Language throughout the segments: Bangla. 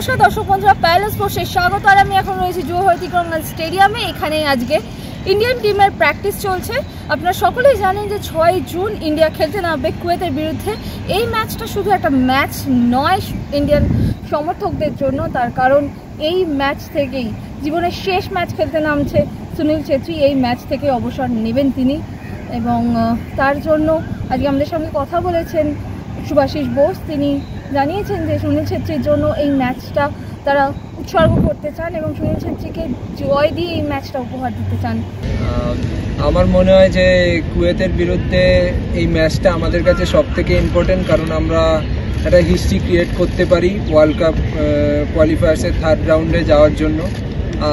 নমস্কার দর্শক বন্ধুরা, প্যালেস স্পোর্টসে স্বাগত। আর আমি এখন রয়েছি জওহরলাল নেহরু স্টেডিয়ামে। এখানে আজকে ইন্ডিয়ান টিমের প্র্যাকটিস চলছে। আপনারা সকলেই জানেন যে 6 জুন ইন্ডিয়া খেলতে নামবে কুয়েতের বিরুদ্ধে। এই ম্যাচটা শুধু একটা ম্যাচ নয় ইন্ডিয়ান সমর্থকদের জন্য, তার কারণ এই ম্যাচ থেকেই জীবনের শেষ ম্যাচ খেলতে নামছে সুনীল ছেত্রী। এই ম্যাচ থেকে অবসর নেবেন তিনি, এবং তার জন্য আজকে আমাদের সঙ্গে কথা বলেছেন শুভাশিস বোস। তিনি জানিয়েছেন যে সুনীল ছেত্রীর জন্য এই ম্যাচটা তারা উৎসর্গ করতে চান এবং সুনীল ছেত্রীকে জয় দিয়ে এই ম্যাচটা উপহার দিতে চান। আমার মনে হয় যে কুয়েতের বিরুদ্ধে এই ম্যাচটা আমাদের কাছে সব থেকে ইম্পর্টেন্ট, কারণ আমরা একটা হিস্ট্রি ক্রিয়েট করতে পারি ওয়ার্ল্ড কাপ কোয়ালিফায়ার্সের 3rd রাউন্ডে যাওয়ার জন্য।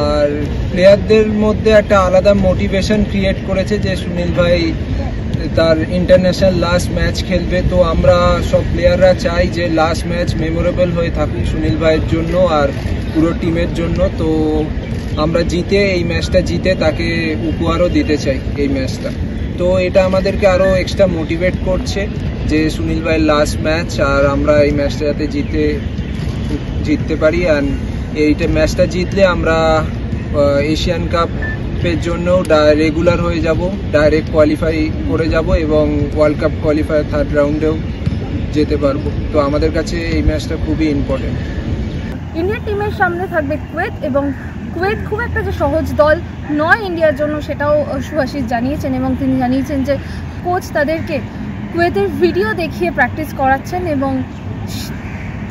আর প্লেয়ারদের মধ্যে একটা আলাদা মোটিভেশন ক্রিয়েট করেছে যে সুনীল ভাই তার ইন্টারন্যাশনাল লাস্ট ম্যাচ খেলবে। তো আমরা সব প্লেয়াররা চাই যে লাস্ট ম্যাচ মেমোরেবল হয়ে থাকুক সুনীল ভাইয়ের জন্য আর পুরো টিমের জন্য। তো আমরা এই ম্যাচটা জিতে তাকে উপহারও দিতে চাই এই ম্যাচটা। তো এটা আমাদেরকে আরও এক্সট্রা মোটিভেট করছে যে সুনীল ভাইয়ের লাস্ট ম্যাচ, আর আমরা এই ম্যাচটা যাতে জিততে পারি। অ্যান্ড এইটা ম্যাচটা জিতলে আমরা এশিয়ান কাপের জন্য রেগুলার হয়ে যাব, ডাইরেক্ট কোয়ালিফাই করে যাব এবং ওয়ার্ল্ড কাপ কোয়ালিফায়ার 3rd রাউন্ডেও যেতে পারবো। তো আমাদের কাছে এই ম্যাচটা খুবই ইম্পর্টেন্ট। ইন্ডিয়ান টিমের সামনে থাকবে কুয়েত, এবং কুয়েত খুব একটা যে সহজ দল নয় ইন্ডিয়ার জন্য, সেটাও শুভাশিস জানিয়েছেন। এবং তিনি জানিয়েছেন যে কোচ তাদেরকে কুয়েতের ভিডিও দেখিয়ে প্র্যাকটিস করাচ্ছেন এবং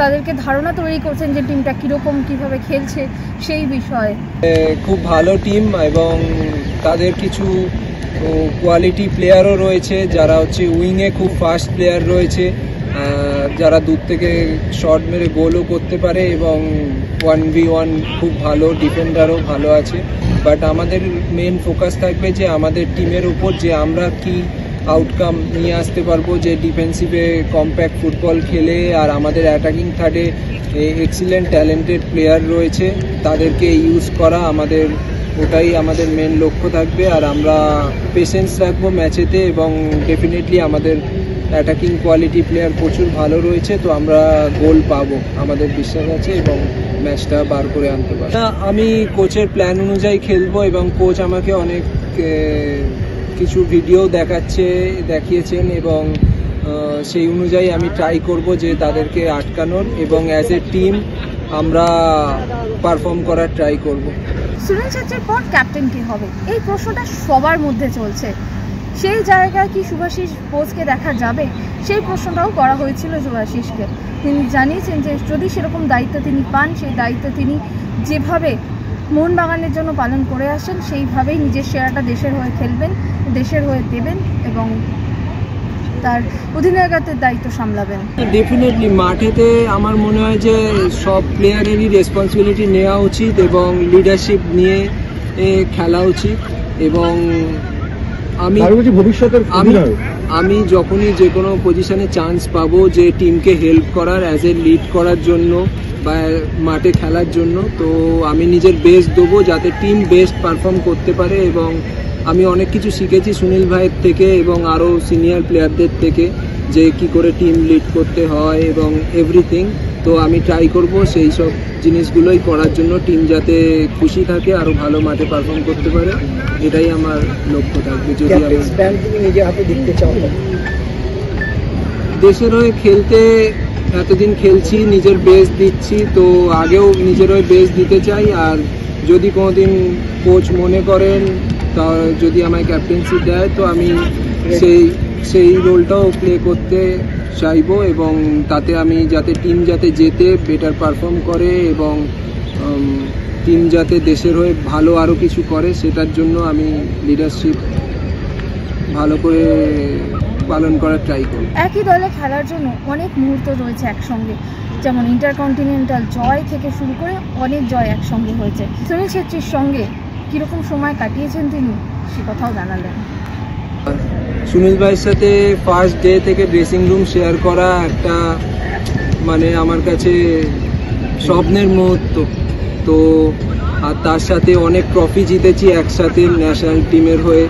তাদেরকে ধারণা তৈরি করছেন যে টিমটা কীরকম, কীভাবে খেলছে সেই বিষয়ে। খুব ভালো টিম এবং তাদের কিছু কোয়ালিটি প্লেয়ারও রয়েছে যারা হচ্ছে উইংয়ে খুব ফাস্ট প্লেয়ার রয়েছে, যারা দূর থেকে শট মেরে গোলও করতে পারে এবং 1v1 খুব ভালো ডিফেন্ডারও ভালো আছে। বাট আমাদের মেন ফোকাস থাকবে যে আমাদের টিমের উপর, যে আমরা কি আউটকাম নিয়ে আসতে পারবো, যে ডিফেন্সিভে কম্প্যাক্ট ফুটবল খেলে আর আমাদের অ্যাটাকিং থার্ডে এক্সিলেন্ট ট্যালেন্টেড প্লেয়ার রয়েছে তাদেরকে ইউজ করা, ওটাই আমাদের মেন লক্ষ্য থাকবে। আর আমরা পেশেন্স রাখবো ম্যাচেতে এবং ডেফিনেটলি আমাদের অ্যাটাকিং কোয়ালিটি প্লেয়ার প্রচুর ভালো রয়েছে। তো আমরা গোল পাবো, আমাদের বিশ্বাস আছে এবং ম্যাচটা বার করে আনতে পারবো। আমি কোচের প্ল্যান অনুযায়ী খেলবো এবং কোচ আমাকে অনেক কিছু ভিডিও দেখিয়েছেন এবং সেই অনুযায়ী আমি ট্রাই করব যে তাদেরকে আটকানোর এবং অ্যাজ এ টিম আমরা পারফর্ম করার ট্রাই করব। সুনীল ছেত্রীর পর ক্যাপ্টেন কে হবে, এই প্রশ্নটা সবার মধ্যে চলছে। সেই জায়গায় কি শুভাশিস বোসকে দেখা যাবে, সেই প্রশ্নটাও করা হয়েছিল শুভাশিসকে। তিনি জানিয়েছেন যে যদি সেরকম দায়িত্ব তিনি পান, সেই দায়িত্ব তিনি যেভাবে মোহনবাগানের জন্য পালন করে আসেন সেইভাবেই নিজের সেরাটা দেশের হয়ে খেলবেন, দেশের হয়ে দেবেন এবং তার অধিনায়কত্বের দায়িত্ব সামলাবেন। ডেফিনেটলি মাঠেতে আমার মনে হয় যে সব প্লেয়ারেরই রেসপন্সিবিলিটি নেওয়া উচিত এবং লিডারশিপ নিয়ে খেলা উচিত। এবং আমি যখনই যে কোনো পজিশনে চান্স পাবো যে টিমকে হেল্প করার, অ্যাজ এ লিড করার জন্য বা মাঠে খেলার জন্য, তো আমি নিজের বেস্ট দেবো যাতে টিম বেস্ট পারফর্ম করতে পারে। এবং আমি অনেক কিছু শিখেছি সুনীল ভাইয়ের থেকে এবং আরও সিনিয়র প্লেয়ারদের থেকে যে কি করে টিম লিড করতে হয় এবং এভরিথিং। তো আমি ট্রাই করব সেই সব জিনিসগুলোই করার জন্য, টিম যাতে খুশি থাকে, আরও ভালো মাঠে পারফর্ম করতে পারে, এটাই আমার লক্ষ্য থাকবে। যদি আমি নিজের হাতে দেখতে চাও, দেশের হয়ে খেলতে এতদিন খেলছি, নিজের বেস্ট দিচ্ছি, তো আগেও নিজের হয়ে বেস্ট দিতে চাই। আর যদি কোনোদিন কোচ মনে করেন তা যদি আমায় ক্যাপ্টেন্সি দেয়, তো আমি সেই রোলটাও প্লে করতে চাইবো এবং তাতে আমি যাতে টিম যাতে জেতে বেটার পারফর্ম করে এবং টিম যাতে দেশের হয়ে ভালো আরও কিছু করে, সেটার জন্য আমি লিডারশিপ ভালো করে পালন করার ট্রাই করব। একই দলে খেলার জন্য অনেক মুহূর্ত রয়েছে একসঙ্গে, যেমন ইন্টারকন্টিনেন্টাল জয় থেকে শুরু করে অনেক জয় একসঙ্গে হয়েছে। সুনীল ছেত্রীর সঙ্গে কীরকম সময় কাটিয়েছেন তিনি, সে কথাও জানালেন। সুনীল ভাইয়ের সাথে ফার্স্ট ডে থেকে ড্রেসিং রুম শেয়ার করা একটা আমার কাছে স্বপ্নের মুহূর্ত। তো আর তার সাথে অনেক ট্রফি জিতেছি একসাথে, ন্যাশনাল টিমের হয়ে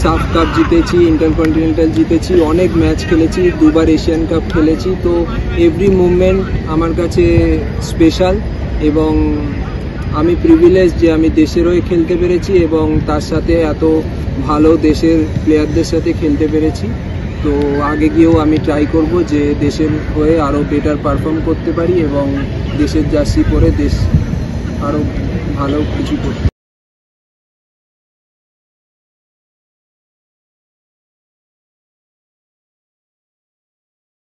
সাফ কাপ জিতেছি, ইন্টারকন্টিনেন্টাল জিতেছি, অনেক ম্যাচ খেলেছি, 2বার এশিয়ান কাপ খেলেছি। তো এভরি মুভমেন্ট আমার কাছে স্পেশাল এবং আমি প্রিভিলেজ যে আমি দেশের হয়ে খেলতে পেরেছি এবং তার সাথে এত ভালো দেশের প্লেয়ারদের সাথে খেলতে পেরেছি। তো আগে গিয়েও আমি ট্রাই করব যে দেশের হয়ে আরও বেটার পারফর্ম করতে পারি এবং দেশের জার্সি পরে দেশ আরও ভালো কিছু করতে